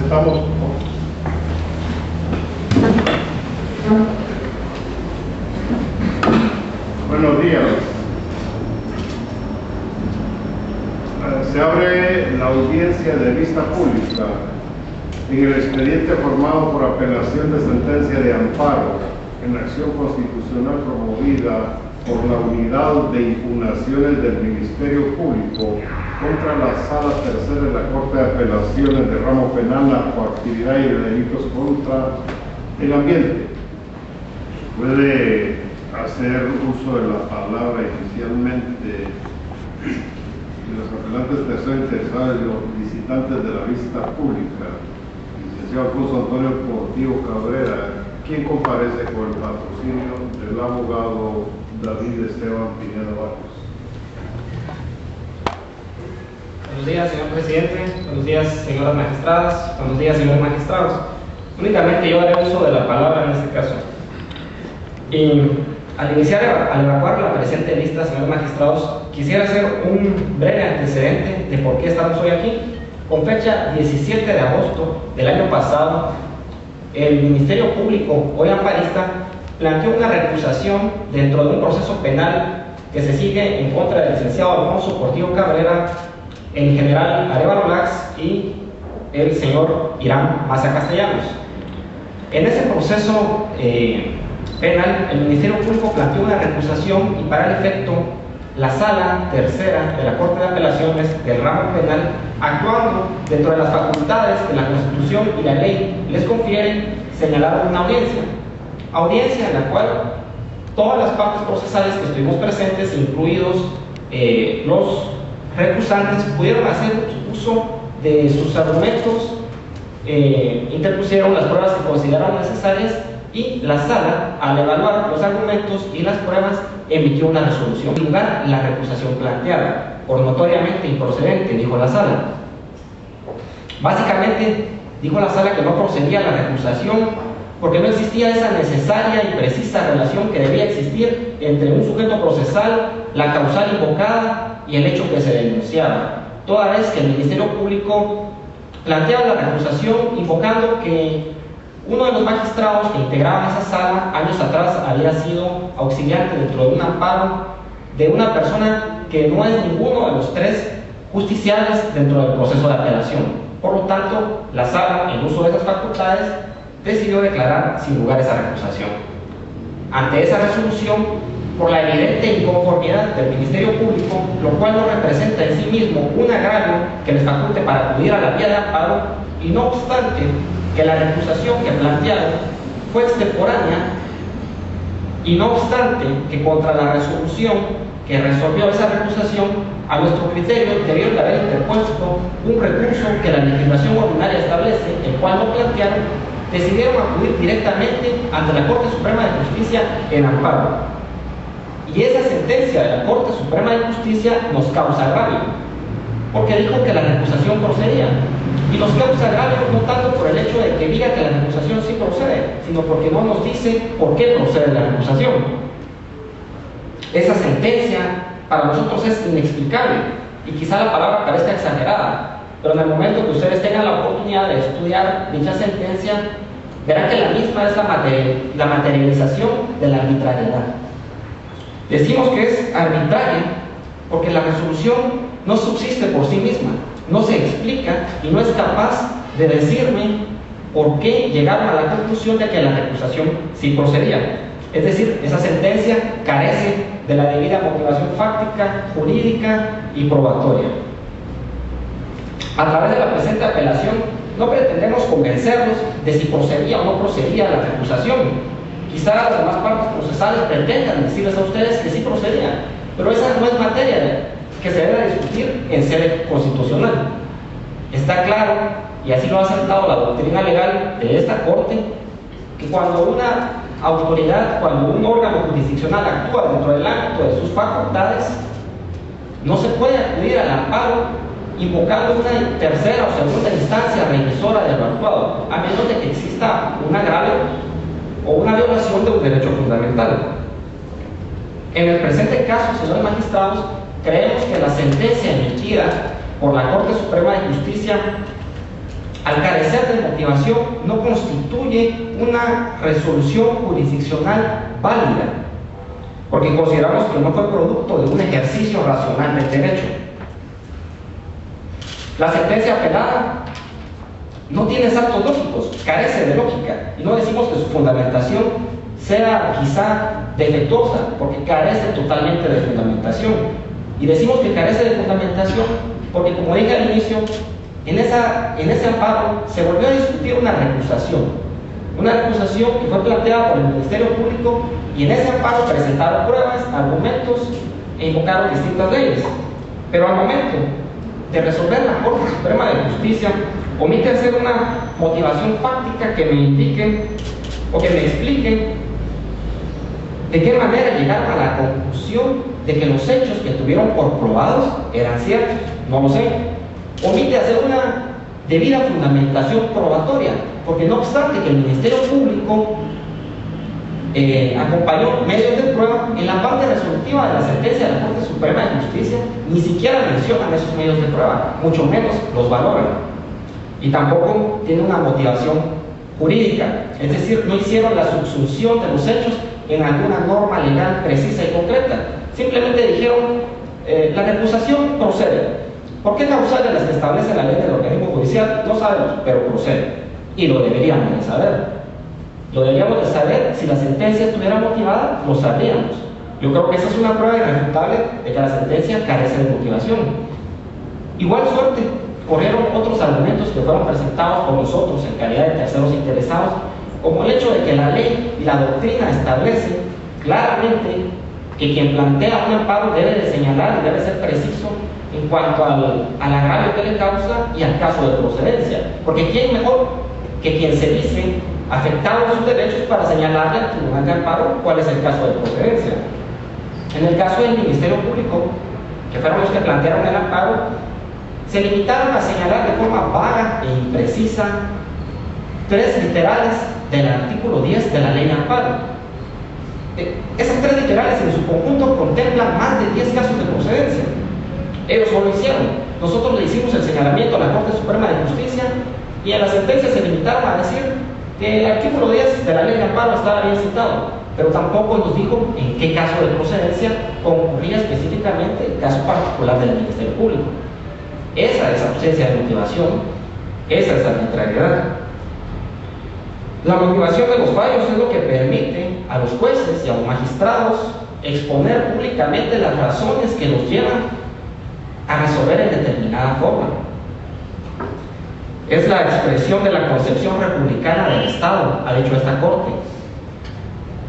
Estamos. Buenos días. Se abre la audiencia de vista pública en el expediente formado por apelación de sentencia de amparo en acción constitucional promovida por la Unidad de Impugnaciones del Ministerio Público contra la Sala Tercera de la Corte de Apelaciones de Ramo Penal, Narcoactividad y de Delitos contra el Ambiente. Puede hacer uso de la palabra inicialmente los apelantes, terceros interesados y los visitantes de la vista pública. Licenciado Alfonso Antonio Portillo Cabrera, quien comparece con el patrocinio del abogado David Esteban Pineda Barrios. Buenos días, señor presidente. Buenos días, señoras magistradas. Buenos días, señores magistrados. Únicamente yo haré uso de la palabra en este caso. Y al iniciar al evacuar la presente lista, señores magistrados, quisiera hacer un breve antecedente de por qué estamos hoy aquí. Con fecha 17 de agosto del año pasado, el Ministerio Público, hoy amparista, planteó una recusación dentro de un proceso penal que se sigue en contra del licenciado Alfonso Portillo Cabrera, el general Arévalo Lax y el señor Irán Maza Castellanos. En ese proceso penal, el Ministerio Público planteó una recusación y para el efecto, la Sala Tercera de la Corte de Apelaciones del Ramo Penal, actuando dentro de las facultades que la Constitución y la ley les confieren, señalaron una audiencia en la cual todas las partes procesales que estuvimos presentes, incluidos los recusantes, pudieron hacer uso de sus argumentos, interpusieron las pruebas que consideraron necesarias y la Sala, al evaluar los argumentos y las pruebas, emitió una resolución. En lugar, la recusación planteada, por notoriamente improcedente, dijo la Sala. Básicamente, dijo la Sala que no procedía la recusación porque no existía esa necesaria y precisa relación que debía existir entre un sujeto procesal, la causal invocada y el hecho que se denunciaba, toda vez que el Ministerio Público planteaba la recusación invocando que uno de los magistrados que integraban esa sala años atrás había sido auxiliante dentro de un amparo de una persona que no es ninguno de los tres justiciables dentro del proceso de apelación. Por lo tanto, la sala, en uso de esas facultades, decidió declarar sin lugar esa recusación. Ante esa resolución, por la evidente inconformidad del Ministerio Público, lo cual no representa en sí mismo un agravio que les faculte para acudir a la vía de amparo, y no obstante que la recusación que plantearon fue extemporánea, y no obstante que contra la resolución que resolvió esa recusación, a nuestro criterio debieron de haber interpuesto un recurso que la legislación ordinaria establece, el cual no plantearon, decidieron acudir directamente ante la Corte Suprema de Justicia en amparo. Y esa sentencia de la Corte Suprema de Justicia nos causa agravio, porque dijo que la recusación procedía. Y nos causa agravio no tanto por el hecho de que diga que la recusación sí procede, sino porque no nos dice por qué procede la recusación. Esa sentencia para nosotros es inexplicable, y quizá la palabra parezca exagerada, pero en el momento que ustedes tengan la oportunidad de estudiar dicha sentencia, verán que la misma es la materialización de la arbitrariedad. Decimos que es arbitraria porque la resolución no subsiste por sí misma, no se explica y no es capaz de decirme por qué llegaron a la conclusión de que la recusación sí procedía. Es decir, esa sentencia carece de la debida motivación fáctica, jurídica y probatoria. A través de la presente apelación no pretendemos convencerlos de si procedía o no procedía la recusación. Quizá las demás partes procesales pretendan decirles a ustedes que sí procedía, pero esa no es materia que se debe discutir en sede constitucional. Está claro, y así lo ha aceptado la doctrina legal de esta Corte, que cuando una autoridad, cuando un órgano jurisdiccional actúa dentro del ámbito de sus facultades, no se puede acudir al amparo invocando una tercera o segunda instancia revisora de lo actuado, a menos de que exista un agravio o una violación de un derecho fundamental. En el presente caso, señores magistrados, creemos que la sentencia emitida por la Corte Suprema de Justicia al carecer de motivación, no constituye una resolución jurisdiccional válida, porque consideramos que no fue producto de un ejercicio racional del derecho. La sentencia apelada no tiene saltos lógicos, carece de lógica, y no decimos que su fundamentación sea quizá defectuosa, porque carece totalmente de fundamentación. Y decimos que carece de fundamentación porque, como dije al inicio, en ese amparo se volvió a discutir una recusación que fue planteada por el Ministerio Público, y en ese amparo presentaron pruebas, argumentos e invocaron distintas leyes. Pero al momento de resolver, la Corte Suprema de Justicia omite hacer una motivación fáctica que me indique o que me explique de qué manera llegaron a la conclusión de que los hechos que tuvieron por probados eran ciertos. No lo sé. Omite hacer una debida fundamentación probatoria, porque no obstante que el Ministerio Público acompañó medios de prueba, en la parte resolutiva de la sentencia de la Corte Suprema de Justicia ni siquiera mencionan esos medios de prueba, mucho menos los valoran. Y tampoco tiene una motivación jurídica, es decir, no hicieron la subsunción de los hechos en alguna norma legal precisa y concreta. Simplemente dijeron, la recusación procede. ¿Por qué causal de las que establece la ley del organismo judicial? No sabemos, pero procede. Y lo deberíamos de saber. Lo deberíamos de saber. Si la sentencia estuviera motivada, lo sabríamos. Yo creo que esa es una prueba irrefutable de que la sentencia carece de motivación. Igual suerte corrieron otros argumentos que fueron presentados por nosotros en calidad de terceros interesados, como el hecho de que la ley y la doctrina establece claramente que quien plantea un amparo debe de señalar y debe ser preciso en cuanto al agravio que le causa y al caso de procedencia, porque ¿quién mejor que quien se dice afectado en sus derechos para señalarle al tribunal de amparo cuál es el caso de procedencia? En el caso del Ministerio Público, que fueron los que plantearon el amparo, se limitaron a señalar de forma vaga e imprecisa 3 literales del artículo 10 de la ley de amparo. Esas 3 literales en su conjunto contemplan más de 10 casos de procedencia. Ellos no lo hicieron. Nosotros le hicimos el señalamiento a la Corte Suprema de Justicia, y en la sentencia se limitaron a decir que el artículo 10 de la ley de amparo estaba bien citado, pero tampoco nos dijo en qué caso de procedencia concurría específicamente el caso particular del Ministerio Público. Esa es ausencia de motivación, esa es arbitrariedad. La motivación de los fallos es lo que permite a los jueces y a los magistrados exponer públicamente las razones que los llevan a resolver en determinada forma. Es la expresión de la concepción republicana del Estado, ha dicho esta Corte.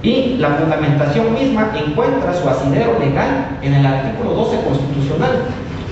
Y la fundamentación misma encuentra su asidero legal en el artículo 12 constitucional.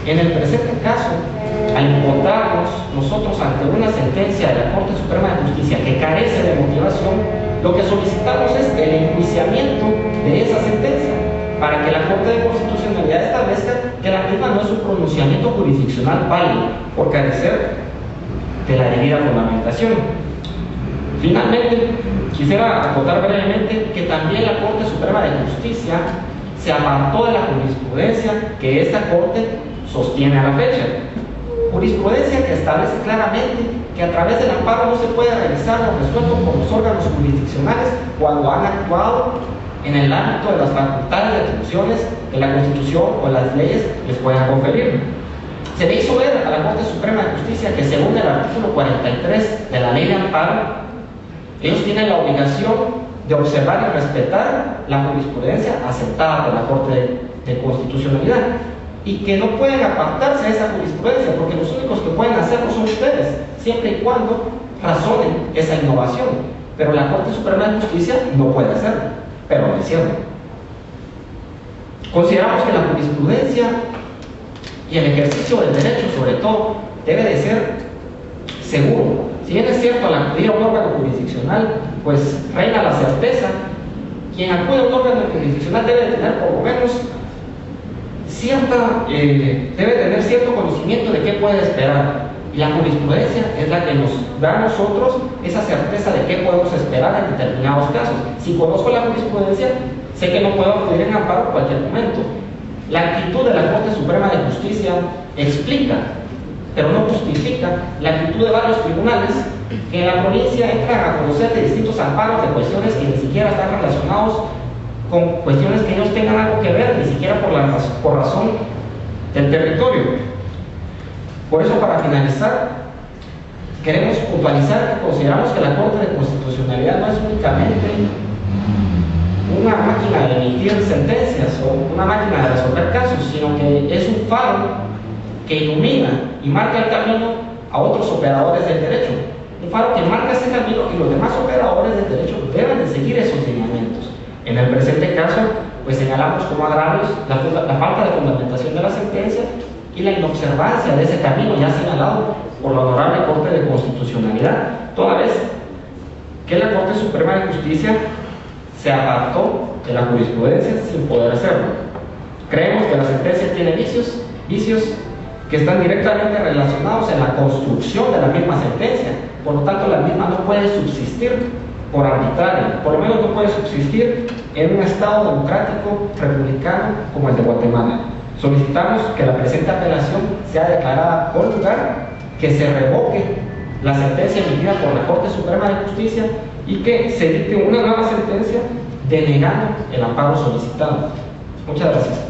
En el presente caso, al encontrarnos nosotros ante una sentencia de la Corte Suprema de Justicia que carece de motivación, lo que solicitamos es el enjuiciamiento de esa sentencia, para que la Corte de Constitucionalidad establezca que la misma no es un pronunciamiento jurisdiccional válido por carecer de la debida fundamentación. Finalmente, quisiera acotar brevemente que también la Corte Suprema de Justicia se apartó de la jurisprudencia que esta Corte sostiene a la fecha. Jurisprudencia que establece claramente que a través del amparo no se puede realizar lo resuelto por los órganos jurisdiccionales cuando han actuado en el ámbito de las facultades y atribuciones que la Constitución o las leyes les puedan conferir. Se le hizo ver a la Corte Suprema de Justicia que, según el artículo 43 de la Ley de Amparo, ellos tienen la obligación de observar y respetar la jurisprudencia aceptada por la Corte de Constitucionalidad, y que no pueden apartarse de esa jurisprudencia, porque los únicos que pueden hacerlo son ustedes, siempre y cuando razonen esa innovación. Pero la Corte Suprema de Justicia no puede hacerlo, pero lo hicieron. Consideramos que la jurisprudencia y el ejercicio del derecho, sobre todo, debe de ser seguro. Si bien es cierto, al acudir a un órgano jurisdiccional, pues reina la certeza. Quien acude a un órgano jurisdiccional debe de tener por lo menos debe tener cierto conocimiento de qué puede esperar. Y la jurisprudencia es la que nos da a nosotros esa certeza de qué podemos esperar en determinados casos. Si conozco la jurisprudencia, sé que no puedo acudir en amparo en cualquier momento. La actitud de la Corte Suprema de Justicia explica pero no justifica la actitud de varios tribunales que en la provincia entran a conocer de distintos amparos de cuestiones que ni siquiera están relacionados con cuestiones que ellos tengan algo que ver, ni siquiera por razón del territorio. Por eso, para finalizar, queremos puntualizar que consideramos que la Corte de Constitucionalidad no es únicamente una máquina de emitir sentencias o una máquina de resolver casos, sino que es un faro que ilumina y marca el camino a otros operadores del derecho. Un faro que marca ese camino y los demás operadores del derecho deben de seguir esos lineamientos. En el presente caso, pues señalamos como agravios la falta de fundamentación de la sentencia y la inobservancia de ese camino ya señalado por la Honorable Corte de Constitucionalidad, toda vez que la Corte Suprema de Justicia se apartó de la jurisprudencia sin poder hacerlo. Creemos que la sentencia tiene vicios que están directamente relacionados en la construcción de la misma sentencia, por lo tanto la misma no puede subsistir por arbitraria, por lo menos no puede subsistir en un Estado democrático republicano como el de Guatemala. Solicitamos que la presente apelación sea declarada por lugar, que se revoque la sentencia emitida por la Corte Suprema de Justicia y que se dicte una nueva sentencia denegando el amparo solicitado. Muchas gracias.